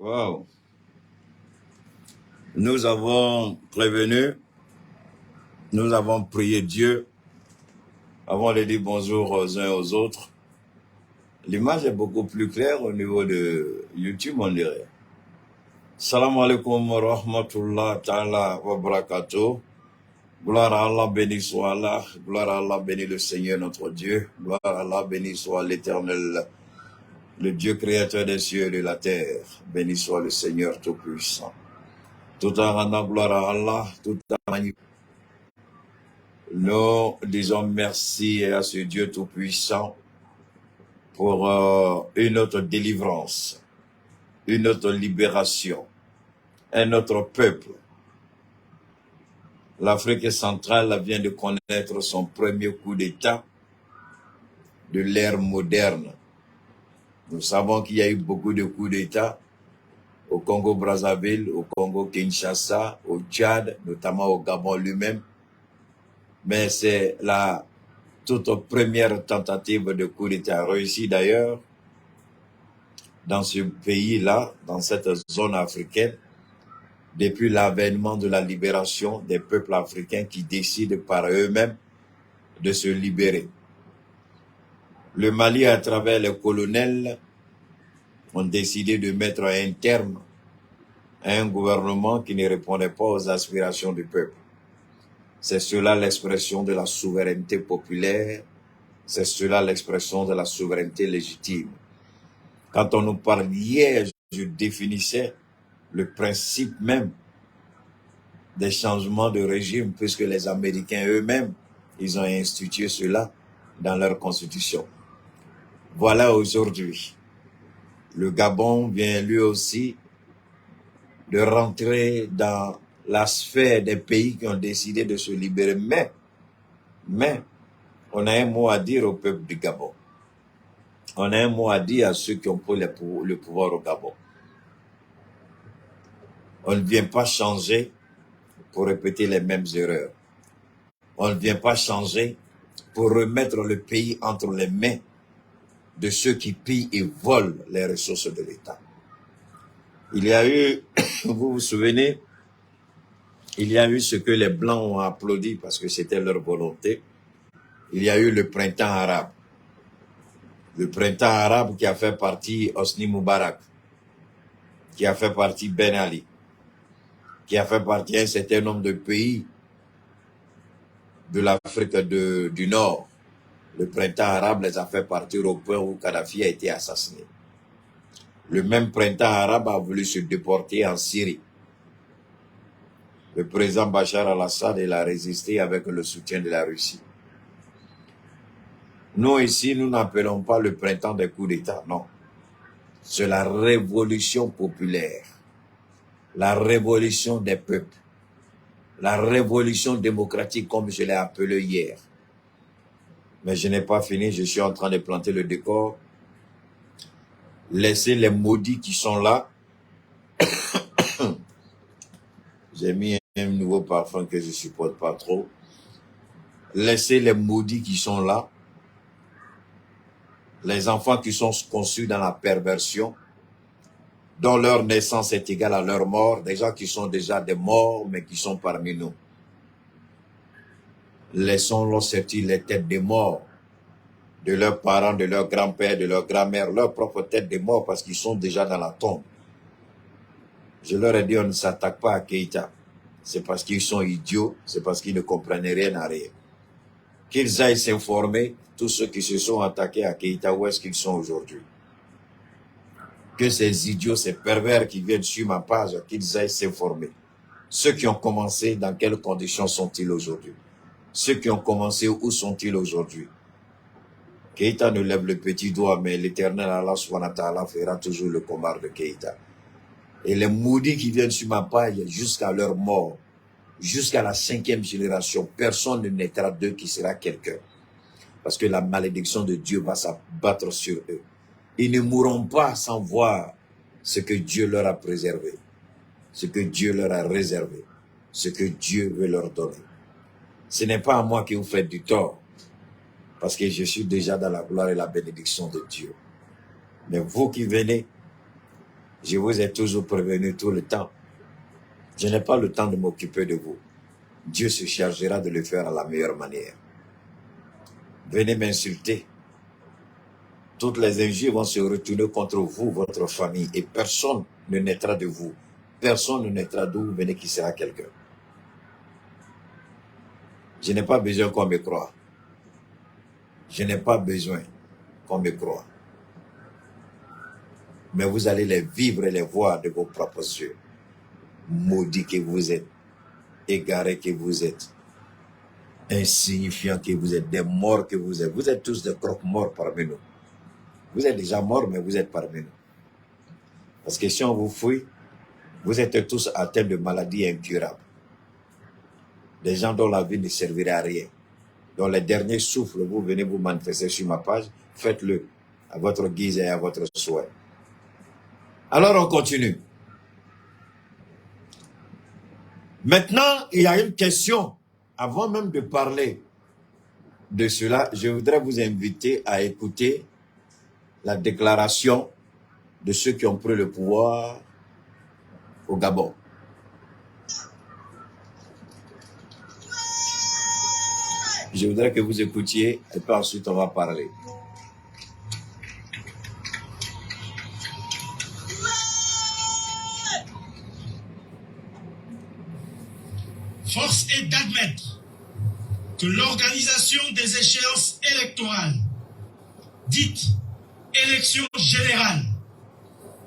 Wow. Nous avons prévenu, nous avons prié Dieu avant de dire bonjour aux uns aux autres. L'image est beaucoup plus claire au niveau de YouTube, on dirait. Salam alaikum wa rahmatullah ta'ala wa barakatuh. Gloire à Allah, béni soit Allah. Gloire à Allah, béni le Seigneur notre Dieu. Gloire à Allah, béni soit l'Éternel, le Dieu créateur des cieux et de la terre. Béni soit le Seigneur Tout-Puissant. Tout en rendant gloire à Allah, tout en magnifiant. Nous disons merci à ce Dieu Tout-Puissant pour une autre délivrance, une autre libération, un autre peuple. L'Afrique centrale vient de connaître son premier coup d'État de l'ère moderne. Nous savons qu'il y a eu beaucoup de coups d'État au Congo-Brazzaville, au Congo-Kinshasa, au Tchad, notamment au Gabon lui-même. Mais c'est la toute première tentative de coup d'État réussie d'ailleurs dans ce pays-là, dans cette zone africaine, depuis l'avènement de la libération des peuples africains qui décident par eux-mêmes de se libérer. Le Mali, à travers les colonels, ont décidé de mettre un terme à un gouvernement qui ne répondait pas aux aspirations du peuple. C'est cela l'expression de la souveraineté populaire, c'est cela l'expression de la souveraineté légitime. Quand on nous parle hier, je définissais le principe même des changements de régime, puisque les Américains eux-mêmes, ils ont institué cela dans leur constitution. Voilà aujourd'hui. Le Gabon vient lui aussi de rentrer dans la sphère des pays qui ont décidé de se libérer. Mais, on a un mot à dire au peuple du Gabon. On a un mot à dire à ceux qui ont pris le pouvoir au Gabon. On ne vient pas changer pour répéter les mêmes erreurs. On ne vient pas changer pour remettre le pays entre les mains de ceux qui pillent et volent les ressources de l'État. Il y a eu, vous vous souvenez, il y a eu ce que les Blancs ont applaudi parce que c'était leur volonté. Il y a eu le printemps arabe. Le printemps arabe qui a fait partie Hosni Moubarak, qui a fait partie Ben Ali, qui a fait partie un certain nombre de pays de l'Afrique du Nord. Le printemps arabe les a fait partir au point où Kadhafi a été assassiné. Le même printemps arabe a voulu se déporter en Syrie. Le président Bachar al-Assad, il a résisté avec le soutien de la Russie. Nous ici, nous n'appelons pas le printemps des coups d'État, non. C'est la révolution populaire, la révolution des peuples, la révolution démocratique comme je l'ai appelé hier. Mais je n'ai pas fini, je suis en train de planter le décor. Laissez les maudits qui sont là. J'ai mis un nouveau parfum que je supporte pas trop. Laissez les maudits qui sont là. Les enfants qui sont conçus dans la perversion, dont leur naissance est égale à leur mort, des gens qui sont déjà des morts, mais qui sont parmi nous. Laissons-leur sortir les têtes des morts, de leurs parents, de leurs grands-pères, de leurs grand-mères, leurs propres têtes des morts, parce qu'ils sont déjà dans la tombe. Je leur ai dit, on ne s'attaque pas à Keïta. C'est parce qu'ils sont idiots, c'est parce qu'ils ne comprennent rien à rien. Qu'ils aillent s'informer, tous ceux qui se sont attaqués à Keïta, où est-ce qu'ils sont aujourd'hui? Que ces idiots, ces pervers qui viennent sur ma page, qu'ils aillent s'informer. Ceux qui ont commencé, dans quelles conditions sont-ils aujourd'hui? Ceux qui ont commencé, où sont-ils aujourd'hui? Keïta ne lève le petit doigt, mais l'Éternel Allah subhanahu wa ta'ala fera toujours le combat de Keïta. Et les maudits qui viennent sur ma page jusqu'à leur mort, jusqu'à la 5e génération, personne ne naîtra d'eux qui sera quelqu'un. Parce que la malédiction de Dieu va s'abattre sur eux. Ils ne mourront pas sans voir ce que Dieu leur a préservé, ce que Dieu leur a réservé, ce que Dieu veut leur donner. Ce n'est pas à moi qui vous faites du tort, parce que je suis déjà dans la gloire et la bénédiction de Dieu. Mais vous qui venez, Je vous ai toujours prévenu tout le temps. Je n'ai pas le temps de m'occuper de vous. Dieu se chargera de le faire à la meilleure manière. Venez m'insulter. Toutes les injures vont se retourner contre vous, votre famille, et personne ne naîtra de vous. Personne ne naîtra d'où vous venez qui sera quelqu'un. Je n'ai pas besoin qu'on me croie. Je n'ai pas besoin qu'on me croie. Mais vous allez les vivre et les voir de vos propres yeux. Maudits que vous êtes, égarés que vous êtes, insignifiants que vous êtes, des morts que vous êtes. Vous êtes tous des croque-morts parmi nous. Vous êtes déjà morts, mais vous êtes parmi nous. Parce que si on vous fouille, vous êtes tous atteints de maladies incurables. Des gens dont la vie ne servirait à rien. Dont les derniers souffles, vous venez vous manifester sur ma page, faites-le à votre guise et à votre souhait. Alors on continue. Maintenant, il y a une question. Avant même de parler de cela, je voudrais vous inviter à écouter la déclaration de ceux qui ont pris le pouvoir au Gabon. Je voudrais que vous écoutiez et puis ensuite on va parler. Force est d'admettre que l'organisation des échéances électorales, dites élections générales,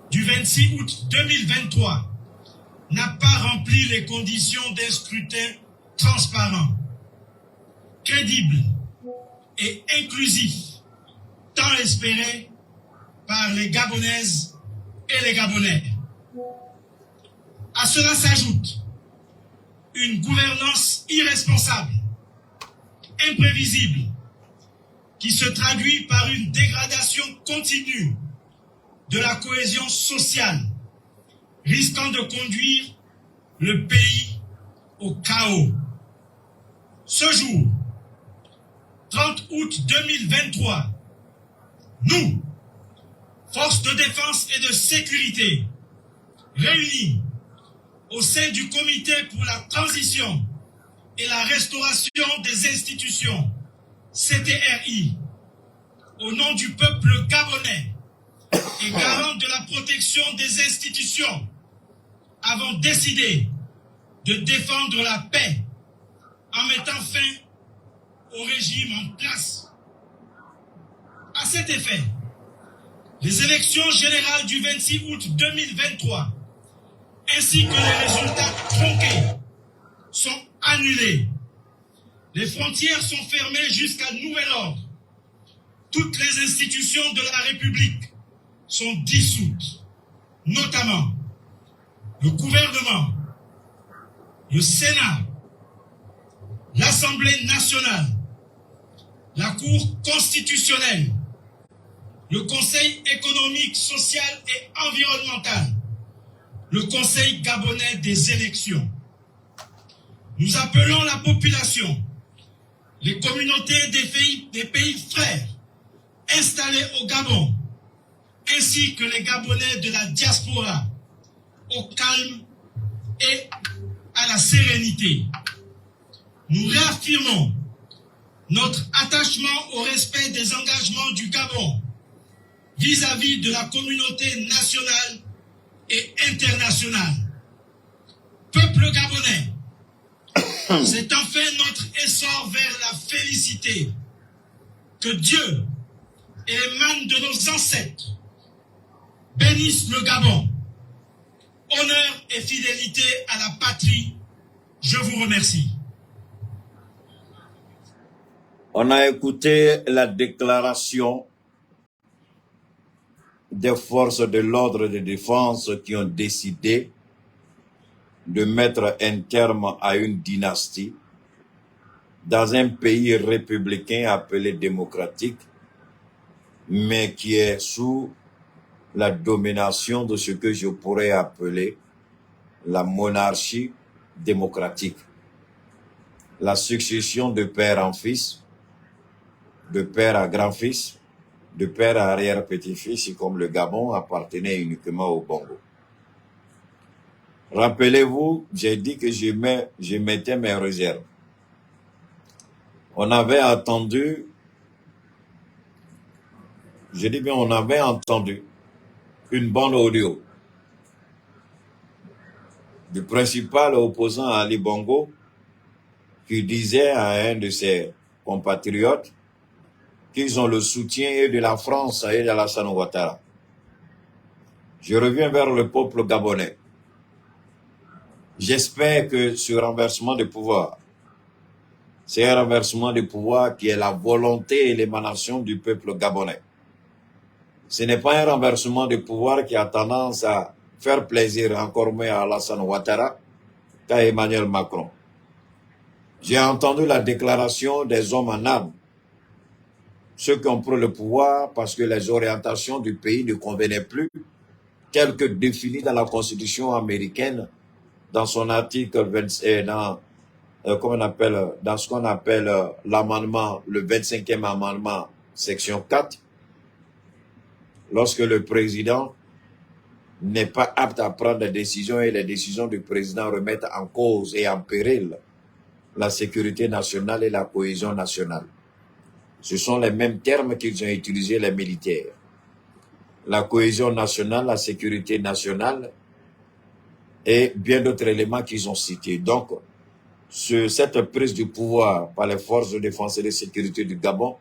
du 26 août 2023, n'a pas rempli les conditions d'un scrutin transparent, crédible et inclusif, tant espéré par les Gabonaises et les Gabonais. À cela s'ajoute une gouvernance irresponsable, imprévisible, qui se traduit par une dégradation continue de la cohésion sociale, risquant de conduire le pays au chaos. Ce jour, 30 août 2023, nous, forces de défense et de sécurité, réunis au sein du comité pour la transition et la restauration des institutions, CTRI, au nom du peuple gabonais et garant de la protection des institutions, avons décidé de défendre la paix en mettant fin au régime en place. À cet effet, les élections générales du 26 août 2023 ainsi que les résultats tronqués sont annulés. Les frontières sont fermées jusqu'à nouvel ordre. Toutes les institutions de la République sont dissoutes, notamment le gouvernement, le Sénat, l'Assemblée nationale, la Cour constitutionnelle, le Conseil économique, social et environnemental, le Conseil gabonais des élections. Nous appelons la population, les communautés des pays frères installés au Gabon, ainsi que les Gabonais de la diaspora, au calme et à la sérénité. Nous réaffirmons notre attachement au respect des engagements du Gabon vis-à-vis de la communauté nationale et internationale. Peuple gabonais, c'est enfin notre essor vers la félicité. Que Dieu et les manes de nos ancêtres bénissent le Gabon. Honneur et fidélité à la patrie. Je vous remercie. On a écouté la déclaration des forces de l'ordre de défense qui ont décidé de mettre un terme à une dynastie dans un pays républicain appelé démocratique, mais qui est sous la domination de ce que je pourrais appeler la monarchie démocratique. La succession de père en fils, de père à grand-fils, de père à arrière-petit-fils, comme le Gabon appartenait uniquement au Bongo. Rappelez-vous, j'ai dit que je mettais mes réserves. On avait attendu, je dis bien on avait entendu une bande audio du principal opposant à Ali Bongo qui disait à un de ses compatriotes qu'ils ont le soutien de la France et d'Alassane Ouattara. Je reviens vers le peuple gabonais. J'espère que ce renversement de pouvoir, c'est un renversement de pouvoir qui est la volonté et l'émanation du peuple gabonais. Ce n'est pas un renversement de pouvoir qui a tendance à faire plaisir encore moins à Alassane Ouattara qu'à Emmanuel Macron. J'ai entendu la déclaration des hommes en armes, ceux qui ont pris le pouvoir parce que les orientations du pays ne convenaient plus, telles que définies dans la Constitution américaine, dans son article 20, dans ce qu'on appelle l'amendement, le 25e amendement, section 4, lorsque le président n'est pas apte à prendre des décisions et les décisions du président remettent en cause et en péril la sécurité nationale et la cohésion nationale. Ce sont les mêmes termes qu'ils ont utilisés les militaires. La cohésion nationale, la sécurité nationale et bien d'autres éléments qu'ils ont cités. Donc, cette prise du pouvoir par les forces de défense et de sécurité du Gabon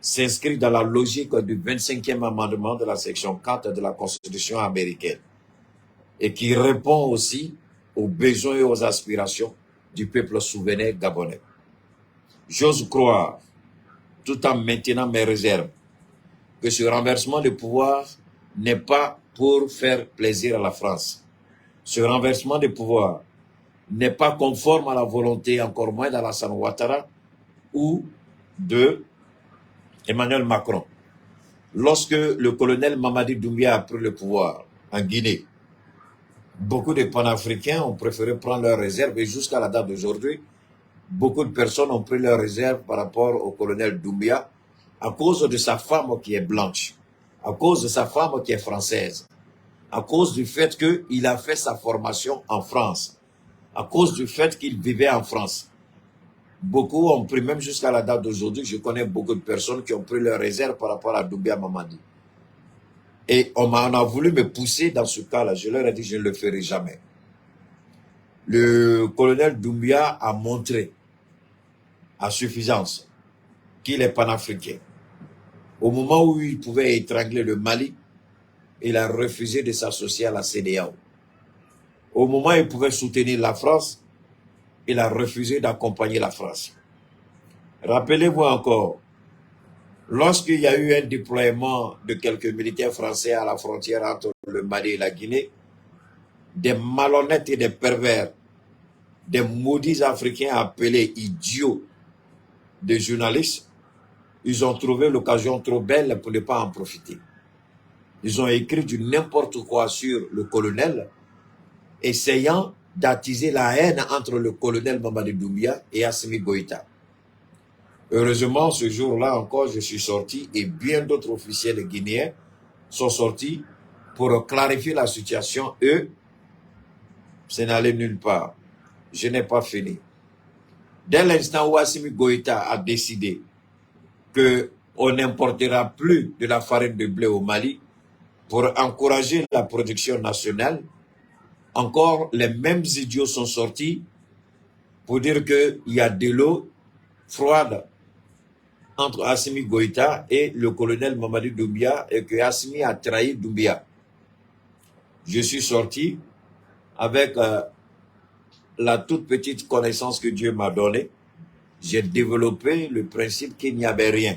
s'inscrit dans la logique du 25e amendement de la section 4 de la Constitution américaine et qui répond aussi aux besoins et aux aspirations du peuple souverain gabonais. J'ose croire, tout en maintenant mes réserves, que ce renversement de pouvoir n'est pas pour faire plaisir à la France. Ce renversement de pouvoir n'est pas conforme à la volonté, encore moins d'Alassane Ouattara ou de Emmanuel Macron. Lorsque le colonel Mamadi Doumbia a pris le pouvoir en Guinée, beaucoup de panafricains ont préféré prendre leurs réserves et jusqu'à la date d'aujourd'hui, beaucoup de personnes ont pris leurs réserves par rapport au colonel Doumbia à cause de sa femme qui est blanche, à cause de sa femme qui est française, à cause du fait qu'il a fait sa formation en France, à cause du fait qu'il vivait en France. Beaucoup ont pris, même jusqu'à la date d'aujourd'hui, je connais beaucoup de personnes qui ont pris leurs réserves par rapport à Doumbia Mamadi. Et on a voulu me pousser dans ce cas-là. Je leur ai dit que je ne le ferai jamais. Le colonel Doumbia a montré à suffisance qu'il est panafricain. Au moment où il pouvait étrangler le Mali, il a refusé de s'associer à la CEDEAO. Au moment où il pouvait soutenir la France, il a refusé d'accompagner la France. Rappelez-vous encore, lorsqu'il y a eu un déploiement de quelques militaires français à la frontière entre le Mali et la Guinée, des malhonnêtes et des pervers, des maudits Africains appelés idiots des journalistes, ils ont trouvé l'occasion trop belle pour ne pas en profiter. Ils ont écrit du n'importe quoi sur le colonel, essayant d'attiser la haine entre le colonel Mamadi Doumbia et Assimi Goïta. Heureusement, ce jour-là encore, je suis sorti et bien d'autres officiels guinéens sont sortis pour clarifier la situation. Eux, ça n'allait nulle part. Je n'ai pas fini. Dès l'instant où Assimi Goïta a décidé qu'on n'importera plus de la farine de blé au Mali pour encourager la production nationale, encore les mêmes idiots sont sortis pour dire qu'il y a de l'eau froide entre Assimi Goïta et le colonel Mamadi Doumbia et que Assimi a trahi Doumbia. Je suis sorti avec la toute petite connaissance que Dieu m'a donnée. J'ai développé le principe qu'il n'y avait rien.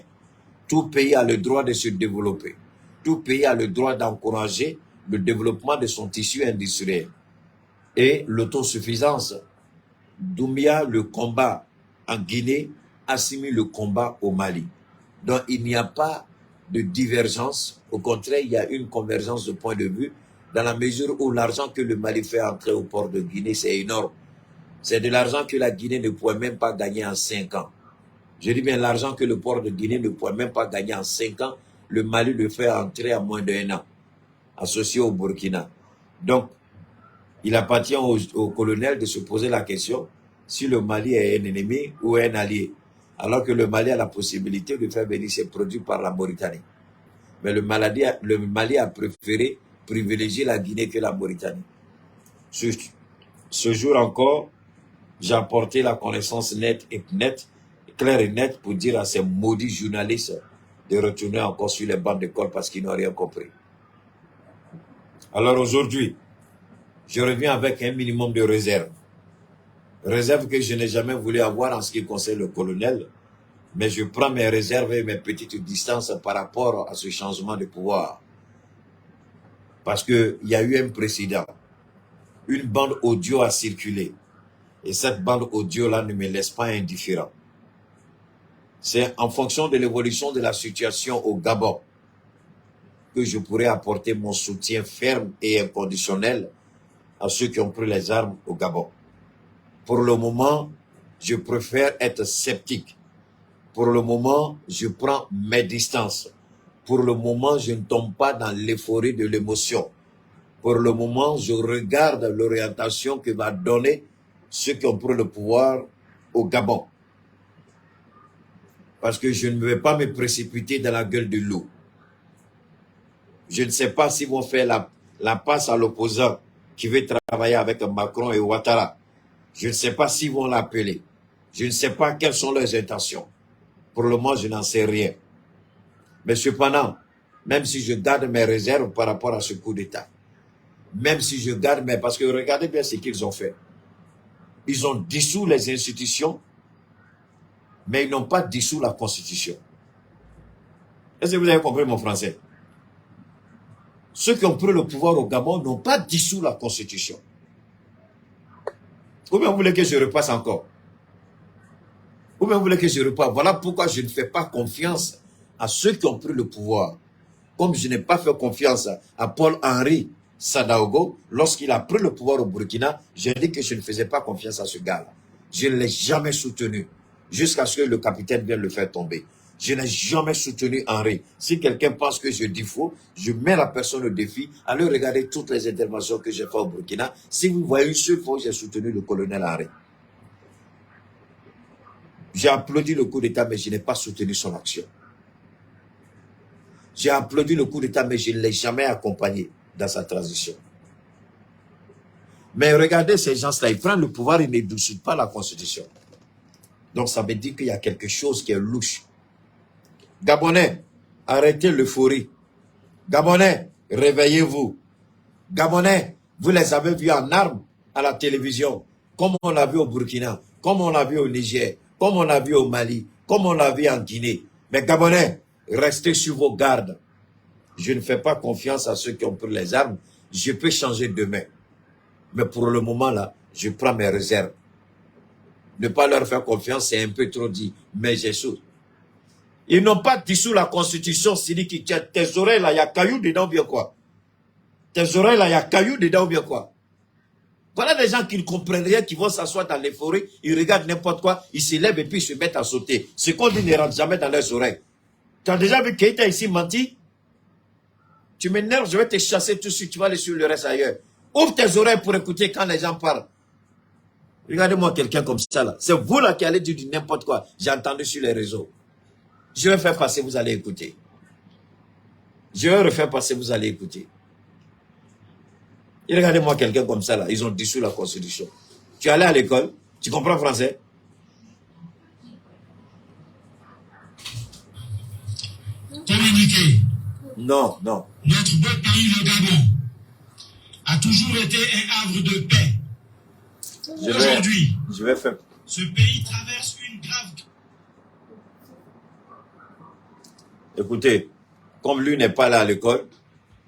Tout pays a le droit de se développer. Tout pays a le droit d'encourager le développement de son tissu industriel. Et l'autosuffisance, Doumbia le combat en Guinée, Assimi le combat au Mali. Donc il n'y a pas de divergence, au contraire il y a une convergence de point de vue dans la mesure où l'argent que le Mali fait entrer au port de Guinée c'est énorme. C'est de l'argent que la Guinée ne pourrait même pas gagner en 5 ans. Je dis bien l'argent que le port de Guinée ne pourrait même pas gagner en 5 ans, le Mali le fait entrer à moins d'1 an, associé au Burkina. Donc il appartient au colonel de se poser la question si le Mali est un ennemi ou un allié. Alors que le Mali a la possibilité de faire venir ses produits par la Mauritanie. Mais le Mali a préféré privilégier la Guinée que la Mauritanie. Ce jour encore, j'ai apporté la connaissance claire et nette pour dire à ces maudits journalistes de retourner encore sur les bancs d'école parce qu'ils n'ont rien compris. Alors aujourd'hui, je reviens avec un minimum de réserve. Réserve que je n'ai jamais voulu avoir en ce qui concerne le colonel, mais je prends mes réserves et mes petites distances par rapport à ce changement de pouvoir. Parce qu'il y a eu un précédent. Une bande audio a circulé. Et cette bande audio-là ne me laisse pas indifférent. C'est en fonction de l'évolution de la situation au Gabon que je pourrais apporter mon soutien ferme et inconditionnel à ceux qui ont pris les armes au Gabon. Pour le moment, je préfère être sceptique. Pour le moment, je prends mes distances. Pour le moment, je ne tombe pas dans l'euphorie de l'émotion. Pour le moment, je regarde l'orientation que va donner ceux qui ont pris le pouvoir au Gabon. Parce que je ne vais pas me précipiter dans la gueule du loup. Je ne sais pas s'ils vont faire la passe à l'opposant qui veut travailler avec Macron et Ouattara. Je ne sais pas s'ils vont l'appeler. Je ne sais pas quelles sont leurs intentions. Pour le moment, je n'en sais rien. Mais cependant, même si je garde mes réserves par rapport à ce coup d'État, même si je garde mes... Parce que regardez bien ce qu'ils ont fait. Ils ont dissous les institutions, mais ils n'ont pas dissous la Constitution. Est-ce que vous avez compris mon français? Ceux qui ont pris le pouvoir au Gabon n'ont pas dissous la Constitution. Ou bien vous voulez que je repasse encore? Ou bien vous voulez que je repasse? Voilà pourquoi je ne fais pas confiance à ceux qui ont pris le pouvoir. Comme je n'ai pas fait confiance à Paul-Henri Sadaogo, lorsqu'il a pris le pouvoir au Burkina, j'ai dit que je ne faisais pas confiance à ce gars-là. Je ne l'ai jamais soutenu, jusqu'à ce que le capitaine vienne le faire tomber. Je n'ai jamais soutenu Henri. Si quelqu'un pense que je dis faux, je mets la personne au défi. Allez regarder toutes les interventions que j'ai faites au Burkina. Si vous voyez une seule fois où j'ai soutenu le colonel Henri. J'ai applaudi le coup d'État, mais je n'ai pas soutenu son action. J'ai applaudi le coup d'État, mais je ne l'ai jamais accompagné dans sa transition. Mais regardez ces gens-là, ils prennent le pouvoir, ils ne discutent pas la Constitution. Donc ça veut dire qu'il y a quelque chose qui est louche. Gabonais, arrêtez l'euphorie. Gabonais, réveillez-vous. Gabonais, vous les avez vus en armes à la télévision, comme on l'a vu au Burkina, comme on l'a vu au Niger, comme on l'a vu au Mali, comme on l'a vu en Guinée. Mais Gabonais, restez sur vos gardes. Je ne fais pas confiance à ceux qui ont pris les armes. Je peux changer demain. Mais pour le moment là, je prends mes réserves. Ne pas leur faire confiance, c'est un peu trop dit. Mais j'ai su. Ils n'ont pas dissous la Constitution, Sidiki. Tes oreilles là, il y a cailloux dedans ou bien quoi? Tes oreilles là, il y a cailloux dedans ou bien quoi? Voilà des gens qui ne comprennent rien, qui vont s'asseoir dans les forêts, ils regardent n'importe quoi, ils se lèvent et puis ils se mettent à sauter. Ce qu'on dit ne rentre jamais dans leurs oreilles. Tu as déjà vu Keïta ici menti? Tu m'énerves, je vais te chasser tout de suite, tu vas aller sur le reste ailleurs. Ouvre tes oreilles pour écouter quand les gens parlent. Regardez-moi quelqu'un comme ça là. C'est vous là qui allez dire du n'importe quoi. J'ai entendu sur les réseaux. Je vais faire passer, vous allez écouter. Je vais refaire passer, vous allez écouter. Et regardez-moi quelqu'un comme ça là. Ils ont dissous la Constitution. Tu es allé à l'école, tu comprends français? Communiquer. Non, non. Notre beau pays, le Gabon, a toujours été un havre de paix. Aujourd'hui, je vais faire. Ce pays traverse une grave... Écoutez, comme lui n'est pas là à l'école,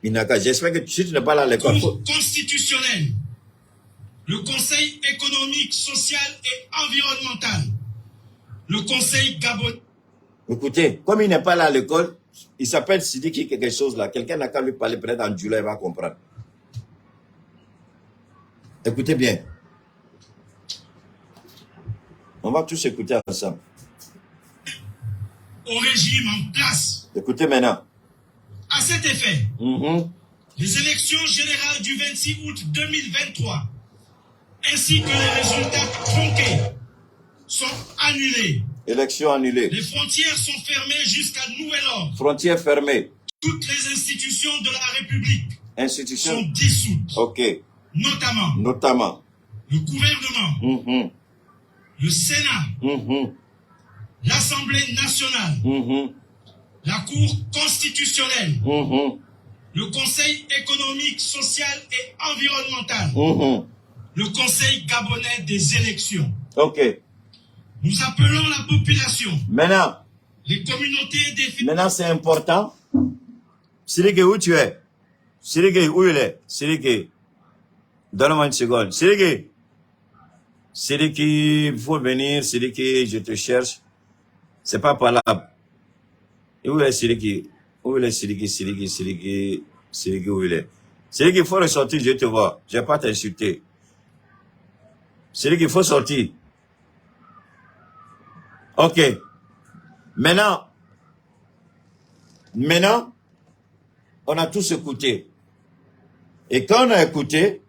il n'a qu'à... J'espère que si tu n'es pas là à l'école... Constitutionnel. Le Conseil économique, social et environnemental. Le Conseil gabonais. Écoutez, comme il n'est pas là à l'école, il s'appelle Sidiki quelque chose là. Quelqu'un n'a qu'à lui parler peut-être en juillet, il va comprendre. Écoutez bien. On va tous écouter ensemble. Au régime en place. Écoutez maintenant. À cet effet, Les élections générales du 26 août 2023, ainsi que les résultats tronqués, sont annulés. Élections annulées. Les frontières sont fermées jusqu'à nouvel ordre. Frontières fermées. Toutes les institutions de la République Institutions sont dissoutes. Ok. Notamment le gouvernement, le Sénat, l'Assemblée nationale, la Cour constitutionnelle, le Conseil économique, social et environnemental, le Conseil gabonais des élections. Ok. Nous appelons la population, Maintenant, les communautés des... Maintenant c'est important. Sidiki, où tu es? Sidiki, où il est? Sidiki, donne-moi une seconde. Sidiki, il faut venir. Sidiki, je te cherche. C'est pas par là. Où est Sidiki? Où est Sidiki, où il est? Sidiki, il faut ressortir, je te vois. Je vais pas t'insulter. Sidiki, il faut sortir. Ok. Maintenant, on a tous écouté. Et quand on a écouté,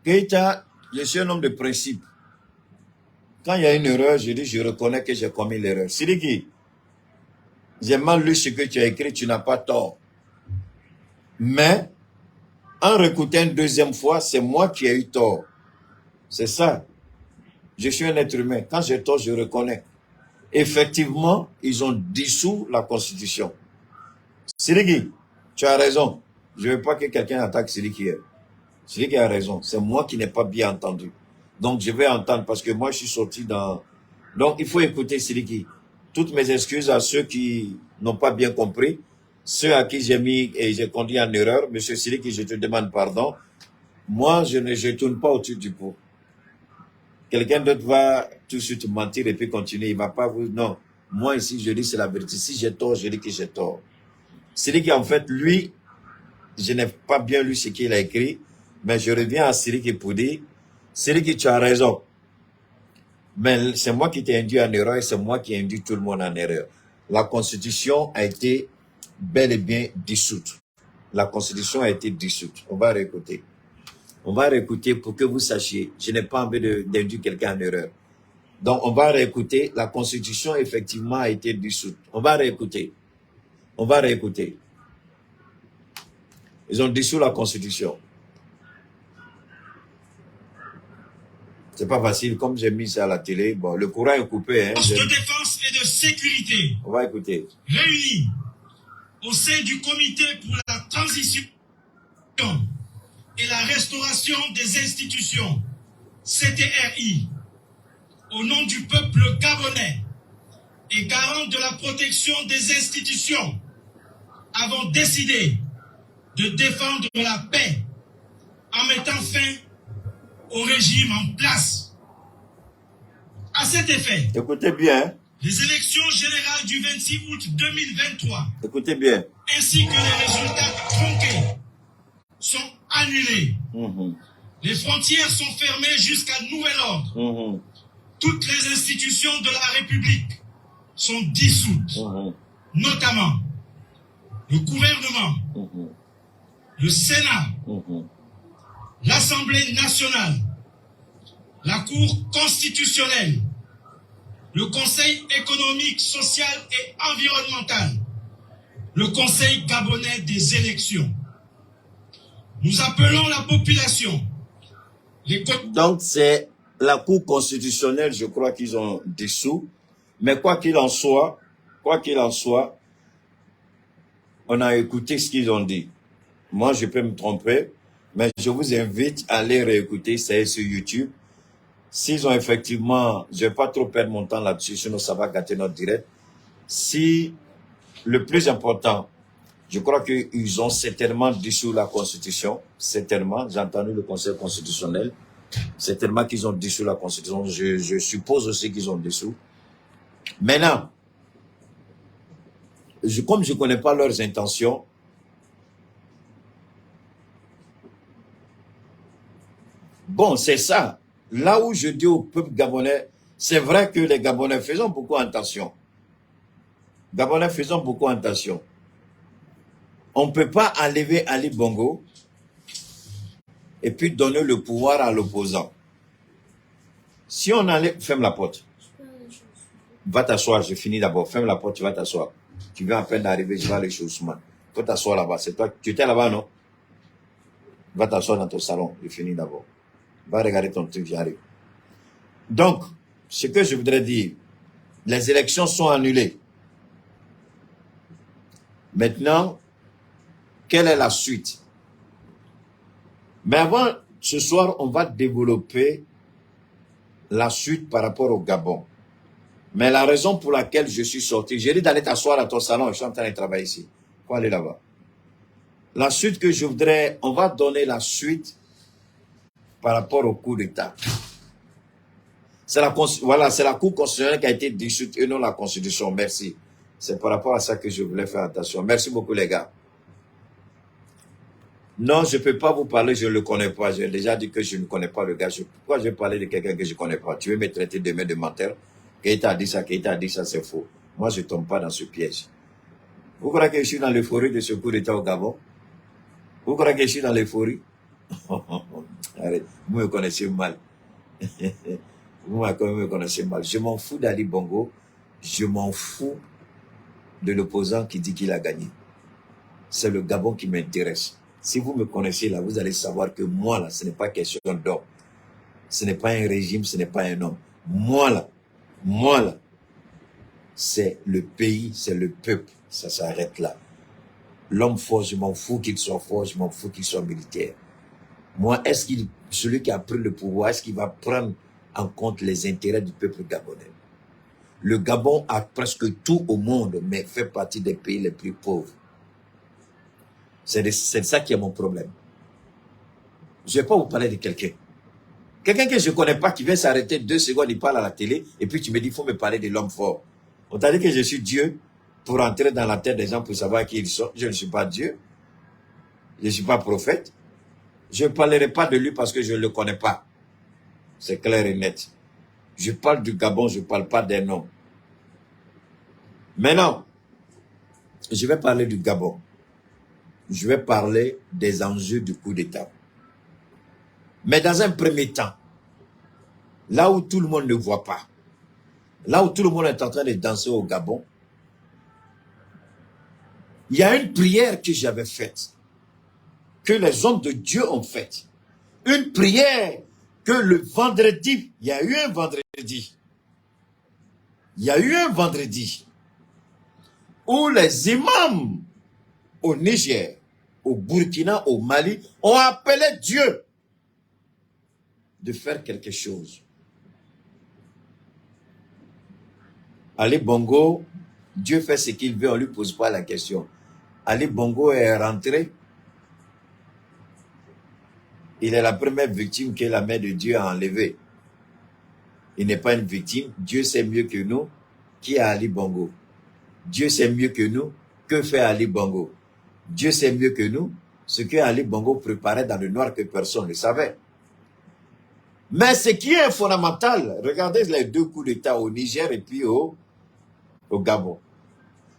Keïta, je suis un homme de principe. Quand il y a une erreur, je dis, je reconnais que j'ai commis l'erreur. Sidiki, j'ai mal lu ce que tu as écrit, tu n'as pas tort. Mais, en réécoutant une deuxième fois, c'est moi qui ai eu tort. C'est ça. Je suis un être humain. Quand j'ai tort, je reconnais. Effectivement, ils ont dissous la Constitution. Sidiki, tu as raison. Je ne veux pas que quelqu'un attaque Sidiki. Sidiki a raison. C'est moi qui n'ai pas bien entendu. Donc, je vais entendre parce que moi, je suis sorti dans... Donc, il faut écouter Sidiki. Toutes mes excuses à ceux qui n'ont pas bien compris. Ceux à qui j'ai mis et j'ai conduit en erreur. Monsieur Sidiki, je te demande pardon. Moi, je ne tourne pas au-dessus du pot. Quelqu'un d'autre va tout de suite mentir et puis continuer. Il ne va pas vous... Non. Moi, ici, je dis c'est la vérité. Si j'ai tort, je dis que j'ai tort. Sidiki, en fait, lui, je n'ai pas bien lu ce qu'il a écrit, mais je reviens à Sidiki pour dire, Sidiki, tu as raison. Mais c'est moi qui t'ai induit en erreur et c'est moi qui ai induit tout le monde en erreur. La Constitution a été bel et bien dissoute. La Constitution a été dissoute. On va réécouter. On va réécouter pour que vous sachiez. Je n'ai pas envie d'induire quelqu'un en erreur. Donc, on va réécouter. La Constitution, effectivement, a été dissoute. On va réécouter. On va réécouter. Ils ont dissous la Constitution. C'est pas facile, comme j'ai mis ça à la télé. Bon, le courant est coupé. Hein, de défense et de sécurité. On va écouter. Réunis au sein du comité pour la transition et la restauration des institutions, CTRI, au nom du peuple gabonais et garant de la protection des institutions, avons décidé de défendre la paix en mettant fin au régime en place. À cet effet, écoutez bien. Les élections générales du 26 août 2023, écoutez bien, ainsi que les résultats tronqués, sont annulés. Les frontières sont fermées jusqu'à nouvel ordre. Toutes les institutions de la République sont dissoutes, notamment le gouvernement, le Sénat, l'Assemblée nationale, la Cour constitutionnelle, le Conseil économique, social et environnemental, le Conseil gabonais des élections. Nous appelons la population. Donc c'est la Cour constitutionnelle, je crois qu'ils ont dissous. Mais quoi qu'il en soit, on a écouté ce qu'ils ont dit. Moi, je peux me tromper, mais je vous invite à aller réécouter, c'est sur YouTube. S'ils ont effectivement, je ne vais pas trop perdre mon temps là-dessus, sinon ça va gâter notre direct. Si le plus important, je crois qu'ils ont certainement dissous la Constitution, certainement, j'ai entendu le Conseil constitutionnel, certainement qu'ils ont dissous la Constitution, je suppose aussi qu'ils ont dissous. Maintenant, comme je ne connais pas leurs intentions, bon, c'est ça. Là où je dis au peuple gabonais, c'est vrai que les Gabonais faisons beaucoup attention. Gabonais faisons beaucoup attention. On ne peut pas enlever Ali Bongo et puis donner le pouvoir à l'opposant. Si on enlève... Ferme la porte. Va t'asseoir, je finis d'abord. Ferme la porte, tu vas t'asseoir. Tu viens à peine d'arriver, je vais aller chez Ousmane. Il faut t'asseoir là-bas. C'est toi. Tu étais là-bas, non? Va t'asseoir dans ton salon, je finis d'abord. Va regarder ton truc, j'arrive. Donc, ce que je voudrais dire, les élections sont annulées. Maintenant, quelle est la suite? Mais avant, ce soir, on va développer la suite par rapport au Gabon. Mais la raison pour laquelle je suis sorti, j'ai dit d'aller t'asseoir à ton salon, je suis en train de travailler ici. Il faut aller là-bas. La suite que je voudrais, on va donner la suite par rapport au coup d'État. Voilà, c'est la Cour constitutionnelle qui a été dissoute et non la Constitution. Merci. C'est par rapport à ça que je voulais faire attention. Merci beaucoup, les gars. Non, je ne peux pas vous parler, je ne le connais pas. J'ai déjà dit que je ne connais pas le gars. Pourquoi je vais parler de quelqu'un que je ne connais pas? Tu veux me traiter demain de menteur? Keïta a dit ça, c'est faux. Moi, je ne tombe pas dans ce piège. Vous croyez que je suis dans l'euphorie de ce coup d'État au Gabon? Vous croyez que je suis dans l'euphorie? Arrête, vous me connaissez mal. Vous me connaissez mal. Je m'en fous d'Ali Bongo. Je m'en fous de l'opposant qui dit qu'il a gagné. C'est le Gabon qui m'intéresse. Si vous me connaissez là, vous allez savoir que moi là, ce n'est pas question d'homme. Ce n'est pas un régime, ce n'est pas un homme. Moi là, c'est le pays, c'est le peuple. Ça s'arrête là. L'homme fort, je m'en fous qu'il soit fort, je m'en fous qu'il soit militaire. Moi, celui qui a pris le pouvoir, est-ce qu'il va prendre en compte les intérêts du peuple gabonais? Le Gabon a presque tout au monde, mais fait partie des pays les plus pauvres. C'est ça qui est mon problème. Je ne vais pas vous parler de quelqu'un. Quelqu'un que je ne connais pas qui vient s'arrêter 2 secondes, il parle à la télé, et puis tu me dis, il faut me parler de l'homme fort. On t'a dit que je suis Dieu pour entrer dans la tête des gens pour savoir qui ils sont. Je ne suis pas Dieu. Je ne suis pas prophète. Je ne parlerai pas de lui parce que je ne le connais pas. C'est clair et net. Je parle du Gabon, je ne parle pas des noms. Maintenant, je vais parler du Gabon. Je vais parler des enjeux du coup d'État. Mais dans un premier temps, là où tout le monde ne voit pas, là où tout le monde est en train de danser au Gabon, il y a une prière que j'avais faite, que les hommes de Dieu ont faite. Une prière que le vendredi, il y a eu un vendredi où les imams au Niger, au Burkina, au Mali, ont appelé Dieu de faire quelque chose. Ali Bongo, Dieu fait ce qu'il veut, on ne lui pose pas la question. Ali Bongo est rentré. Il est la première victime que la main de Dieu a enlevée. Il n'est pas une victime. Dieu sait mieux que nous qui est Ali Bongo. Dieu sait mieux que nous que fait Ali Bongo. Dieu sait mieux que nous ce que Ali Bongo préparait dans le noir que personne ne savait. Mais ce qui est fondamental, regardez les 2 coups d'État au Niger et puis au Gabon.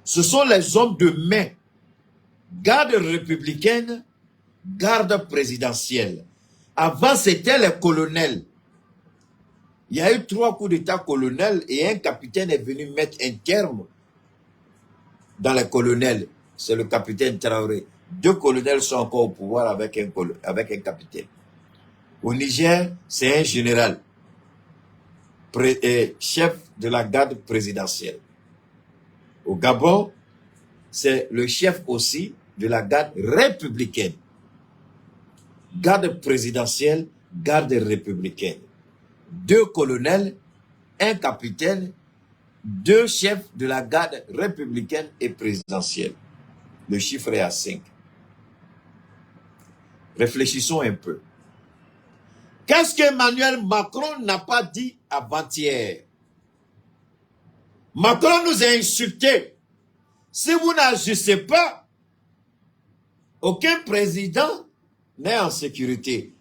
Ce sont les hommes de main, garde républicaine, garde présidentielle. Avant, c'était les colonels. Il y a eu 3 coups d'État colonels et un capitaine est venu mettre un terme dans les colonels. C'est le capitaine Traoré. 2 colonels sont encore au pouvoir avec un capitaine. Au Niger, c'est un général, chef de la garde présidentielle. Au Gabon, c'est le chef aussi de la garde républicaine. Garde présidentielle, garde républicaine. 2 colonels, un capitaine, 2 chefs de la garde républicaine et présidentielle. Le chiffre est à 5. Réfléchissons un peu. Qu'est-ce qu'Emmanuel Macron n'a pas dit avant-hier? Macron nous a insultés. Si vous n'agissez pas, aucun président n'est en sécurité.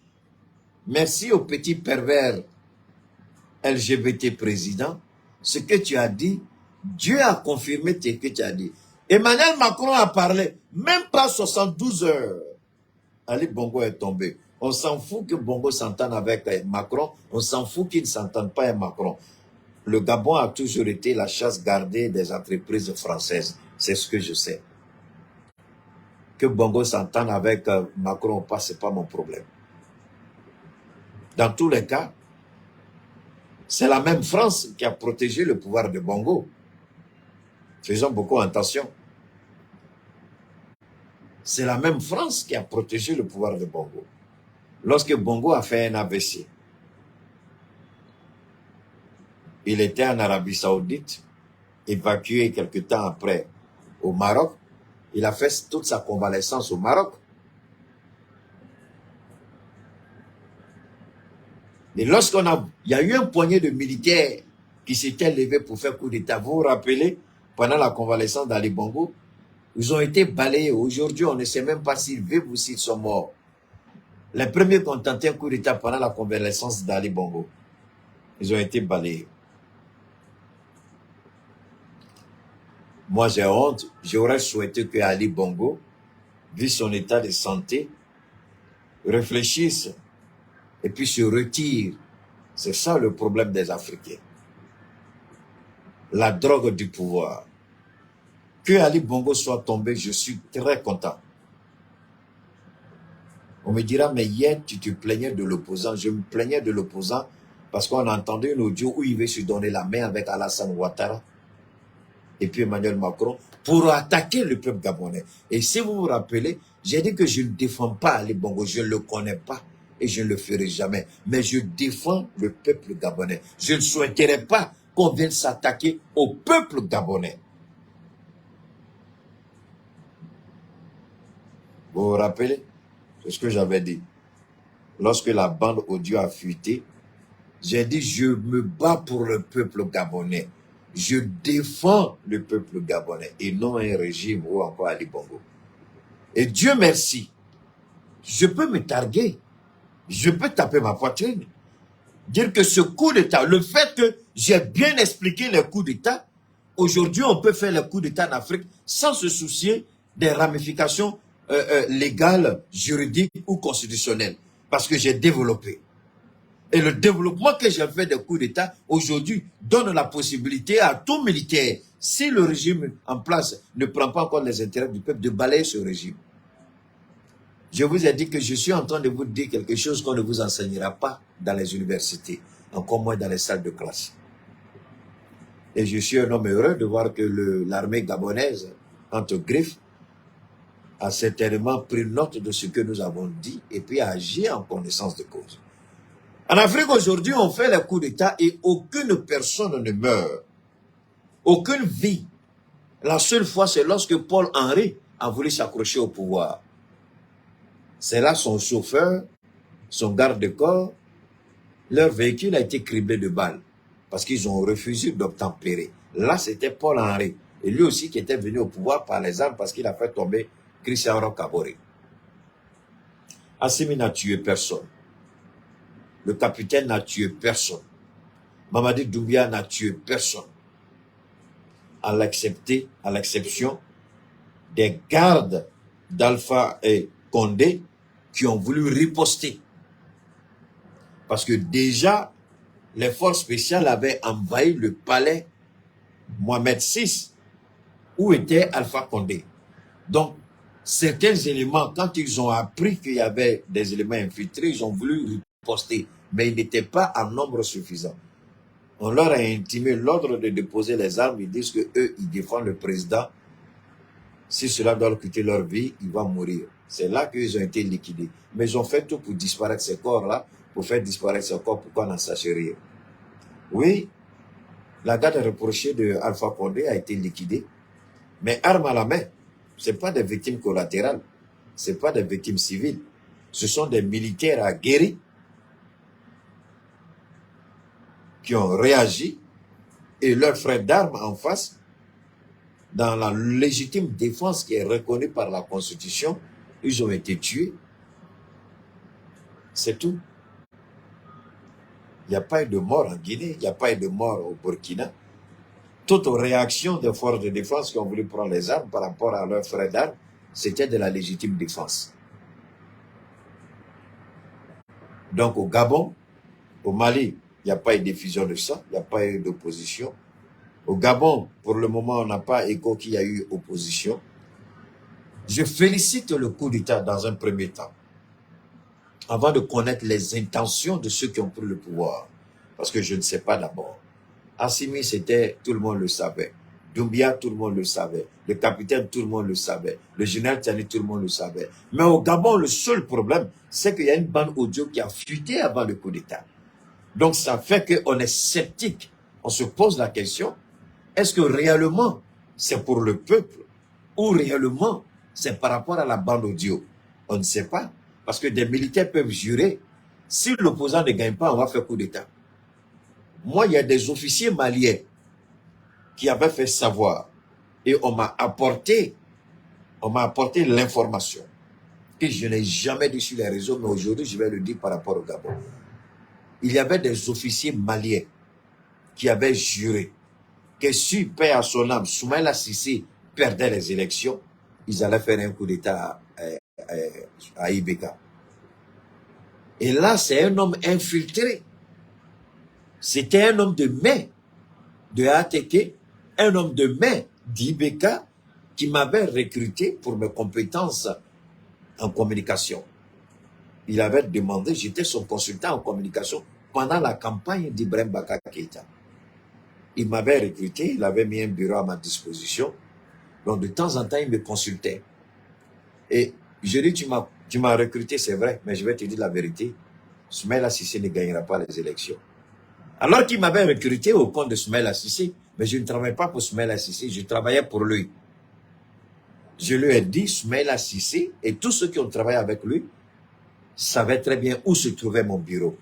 Merci au petit pervers LGBT président. Ce que tu as dit, Dieu a confirmé ce que tu as dit. Emmanuel Macron a parlé, même pas 72 heures. Ali Bongo est tombé. On s'en fout que Bongo s'entende avec Macron, on s'en fout qu'il ne s'entende pas avec Macron. Le Gabon a toujours été la chasse gardée des entreprises françaises. C'est ce que je sais. Que Bongo s'entende avec Macron ou pas, ce n'est pas mon problème. Dans tous les cas, c'est la même France qui a protégé le pouvoir de Bongo. Faisons beaucoup attention. C'est la même France qui a protégé le pouvoir de Bongo. Lorsque Bongo a fait un AVC, il était en Arabie Saoudite, évacué quelque temps après au Maroc. Il a fait toute sa convalescence au Maroc. Et il y a eu un poignet de militaires qui s'étaient levés pour faire coup d'État. Vous vous rappelez, pendant la convalescence d'Ali Bongo, ils ont été balayés. Aujourd'hui, on ne sait même pas s'ils vivent ou s'ils sont morts. Les premiers qui ont tenté un coup d'État pendant la convalescence d'Ali Bongo, ils ont été balayés. Moi, j'ai honte. J'aurais souhaité que Ali Bongo, vu son état de santé, réfléchisse et puis se retire. C'est ça le problème des Africains. La drogue du pouvoir. Que Ali Bongo soit tombé, je suis très content. On me dira, mais hier, tu te plaignais de l'opposant. Je me plaignais de l'opposant parce qu'on a entendu une audio où il veut se donner la main avec Alassane Ouattara et puis Emmanuel Macron pour attaquer le peuple gabonais. Et si vous vous rappelez, j'ai dit que je ne défends pas Ali Bongo, je ne le connais pas et je ne le ferai jamais. Mais je défends le peuple gabonais. Je ne souhaiterais pas qu'on vienne s'attaquer au peuple gabonais. Vous vous rappelez? C'est ce que j'avais dit. Lorsque la bande audio a fuité, j'ai dit je me bats pour le peuple gabonais. Je défends le peuple gabonais et non un régime ou encore Ali Bongo. Et Dieu merci, je peux me targuer, je peux taper ma poitrine, dire que ce coup d'État, le fait que j'ai bien expliqué les coups d'État, aujourd'hui on peut faire les coups d'État en Afrique sans se soucier des ramifications légales, juridiques ou constitutionnelles, parce que j'ai développé. Et le développement que j'ai fait des coups d'État aujourd'hui donne la possibilité à tout militaire, si le régime en place ne prend pas en compte les intérêts du peuple, de balayer ce régime. Je vous ai dit que je suis en train de vous dire quelque chose qu'on ne vous enseignera pas dans les universités, encore moins dans les salles de classe. Et je suis un homme heureux de voir que l'armée gabonaise, entre griffes, a certainement pris note de ce que nous avons dit et puis a agi en connaissance de cause. En Afrique aujourd'hui, on fait les coups d'État et aucune personne ne meurt. Aucune vie. La seule fois, c'est lorsque Paul Henry a voulu s'accrocher au pouvoir. C'est là son chauffeur, son garde-corps, leur véhicule a été criblé de balles parce qu'ils ont refusé d'obtempérer. Là, c'était Paul Henry. Et lui aussi qui était venu au pouvoir par les armes parce qu'il a fait tomber Christian Rocabore. Assimi n'a tué personne. Le capitaine n'a tué personne. Mamadi Doumbia n'a tué personne. À l'exception des gardes d'Alpha et Condé qui ont voulu riposter. Parce que déjà, les forces spéciales avaient envahi le palais Mohamed VI, où était Alpha Condé. Donc, certains éléments, quand ils ont appris qu'il y avait des éléments infiltrés, ils ont voulu riposter, mais ils n'étaient pas en nombre suffisant. On leur a intimé l'ordre de déposer les armes, ils disent qu'eux, ils défendent le président. Si cela doit leur coûter leur vie, il va mourir. C'est là qu'ils ont été liquidés. Mais ils ont fait tout pour disparaître ces corps-là, pour faire disparaître ces corps, pour qu'on n'en sache rien. Oui, la garde reprochée de Alpha Condé a été liquidée, mais armes à la main, ce n'est pas des victimes collatérales, ce n'est pas des victimes civiles, ce sont des militaires aguerris qui ont réagi et leurs frères d'armes en face, dans la légitime défense qui est reconnue par la Constitution, ils ont été tués. C'est tout. Il n'y a pas eu de mort en Guinée, il n'y a pas eu de mort au Burkina. toute réaction des forces de défense qui ont voulu prendre les armes par rapport à leurs frères d'armes, c'était de la légitime défense. Donc au Gabon, au Mali, il n'y a pas eu d'effusion de sang, il n'y a pas eu d'opposition. Au Gabon, pour le moment, on n'a pas écho qu'il y a eu opposition. Je félicite le coup d'État dans un premier temps, avant de connaître les intentions de ceux qui ont pris le pouvoir. Parce que je ne sais pas d'abord. Assimi, c'était, tout le monde le savait. Doumbia, tout le monde le savait. Le capitaine, tout le monde le savait. Le général Tiani, tout le monde le savait. Mais au Gabon, le seul problème, c'est qu'il y a une bande audio qui a fuité avant le coup d'État. Donc, ça fait qu'on est sceptique. On se pose la question, est-ce que réellement, c'est pour le peuple ou réellement, c'est par rapport à la bande audio? On ne sait pas. Parce que des militaires peuvent jurer, si l'opposant ne gagne pas, on va faire coup d'État. Moi, il y a des officiers maliens qui avaient fait savoir et on m'a apporté l'information que je n'ai jamais dit sur les réseaux, mais aujourd'hui, je vais le dire par rapport au Gabon. Il y avait des officiers maliens qui avaient juré que si, paix à son âme, Soumaïla Cissé perdait les élections, ils allaient faire un coup d'État à Ibeka. Et là, c'est un homme infiltré. C'était un homme de main de ATK, un homme de main d'Ibeka qui m'avait recruté pour mes compétences en communication. Il avait demandé, j'étais son consultant en communication pendant la campagne d'Ibrahim Baka Keïta. Il m'avait recruté, il avait mis un bureau à ma disposition. Donc de temps en temps, il me consultait. Et je dis, tu m'as recruté, c'est vrai, mais je vais te dire la vérité. Soumaïla Cissé ne gagnera pas les élections. Alors qu'il m'avait recruté au compte de Soumaïla Cissé, mais je ne travaillais pas pour Soumaïla Cissé, je travaillais pour lui. Je lui ai dit, Soumaïla Cissé et tous ceux qui ont travaillé avec lui savaient très bien où se trouvait mon bureau.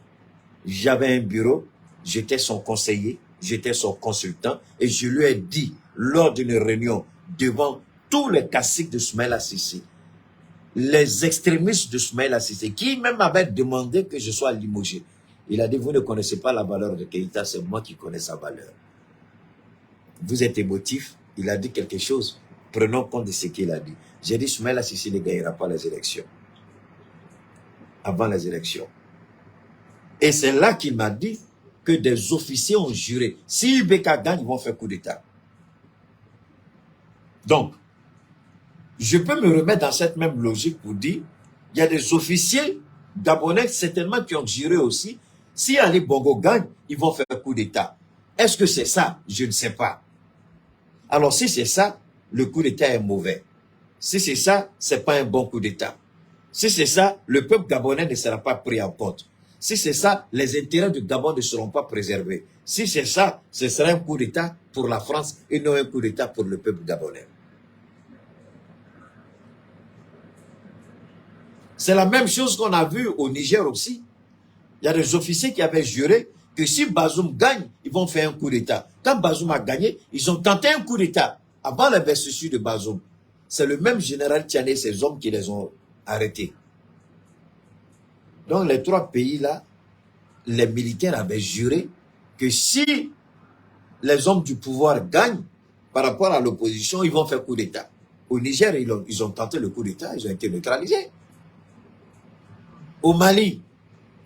J'avais un bureau, j'étais son conseiller, j'étais son consultant, et je lui ai dit, lors d'une réunion, devant tous les caciques de Soumaïla Cissé, les extrémistes de Soumaïla Cissé, qui même avaient demandé que je sois limogé. Il a dit, vous ne connaissez pas la valeur de Keïta, c'est moi qui connais sa valeur. Vous êtes émotif, il a dit quelque chose, prenons compte de ce qu'il a dit. J'ai dit, Soumaïla Cissé ne gagnera pas les élections. Avant les élections. Et c'est là qu'il m'a dit que des officiers ont juré, si Ibeka gagne, ils vont faire coup d'État. Donc, je peux me remettre dans cette même logique pour dire, il y a des officiers gabonais certainement qui ont juré aussi, si Ali Bongo gagne, ils vont faire coup d'État. Est-ce que c'est ça? Je ne sais pas. Alors si c'est ça, le coup d'État est mauvais. Si c'est ça, c'est pas un bon coup d'État. Si c'est ça, le peuple gabonais ne sera pas pris en compte. Si c'est ça, les intérêts du Gabon ne seront pas préservés. Si c'est ça, ce sera un coup d'État pour la France et non un coup d'État pour le peuple gabonais. C'est la même chose qu'on a vu au Niger aussi. Il y a des officiers qui avaient juré que si Bazoum gagne, ils vont faire un coup d'État. Quand Bazoum a gagné, ils ont tenté un coup d'État avant l'investiture de Bazoum. C'est le même général Tiani et ses hommes qui les ont arrêtés. Donc les trois pays-là, les militaires avaient juré que si les hommes du pouvoir gagnent par rapport à l'opposition, ils vont faire coup d'État. Au Niger, ils ont tenté le coup d'État, ils ont été neutralisés. Au Mali,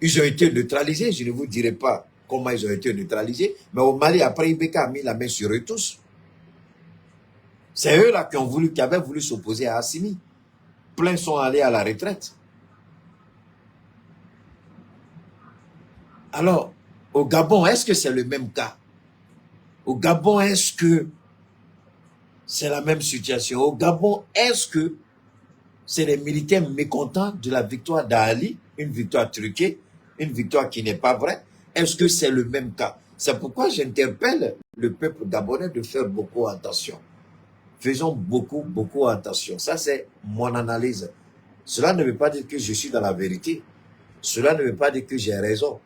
ils ont été neutralisés. Je ne vous dirai pas comment ils ont été neutralisés. Mais au Mali, après, Ibeka a mis la main sur eux tous. C'est eux-là qui avaient voulu s'opposer à Assimi. Plein sont allés à la retraite. Alors, au Gabon, est-ce que c'est le même cas? Au Gabon, est-ce que c'est la même situation? Au Gabon, est-ce que c'est les militaires mécontents de la victoire d'Ali, une victoire truquée, une victoire qui n'est pas vraie? Est-ce que c'est le même cas? C'est pourquoi j'interpelle le peuple gabonais de faire beaucoup attention. Faisons beaucoup attention. Ça, c'est mon analyse. Cela ne veut pas dire que je suis dans la vérité. Cela ne veut pas dire que j'ai raison.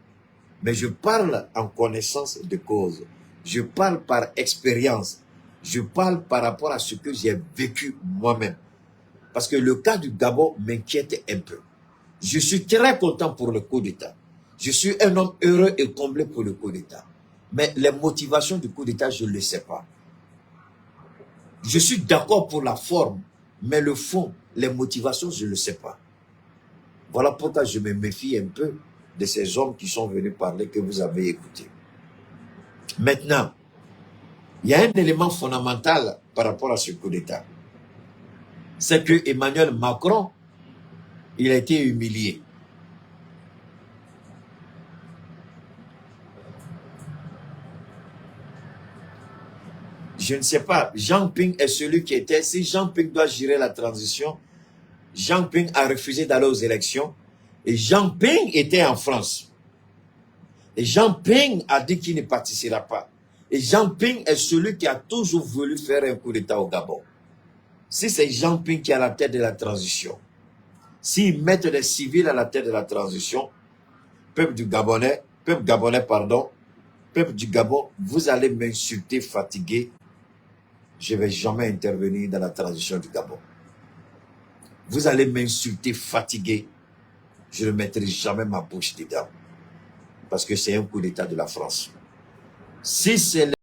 Mais je parle en connaissance de cause. Je parle par expérience. Je parle par rapport à ce que j'ai vécu moi-même. Parce que le cas du Gabon m'inquiète un peu. Je suis très content pour le coup d'État. Je suis un homme heureux et comblé pour le coup d'État. Mais les motivations du coup d'État, je ne le sais pas. Je suis d'accord pour la forme, mais le fond, les motivations, je ne le sais pas. Voilà pourquoi je me méfie un peu de ces hommes qui sont venus parler, que vous avez écouté. Maintenant, il y a un élément fondamental par rapport à ce coup d'État. C'est que Emmanuel Macron, il a été humilié. Je ne sais pas, Jean Ping est celui qui était, si Jean Ping doit gérer la transition, Jean Ping a refusé d'aller aux élections, et Jean Ping était en France. Et Jean Ping a dit qu'il ne participera pas. Et Jean Ping est celui qui a toujours voulu faire un coup d'État au Gabon. Si c'est Jean Ping qui est à la tête de la transition, s'ils mettent des civils à la tête de la transition, peuple du Gabon, vous allez m'insulter, fatigué. Je ne vais jamais intervenir dans la transition du Gabon. Vous allez m'insulter, fatigué. Je ne mettrai jamais ma bouche dedans. Parce que c'est un coup d'État de la France. Si c'est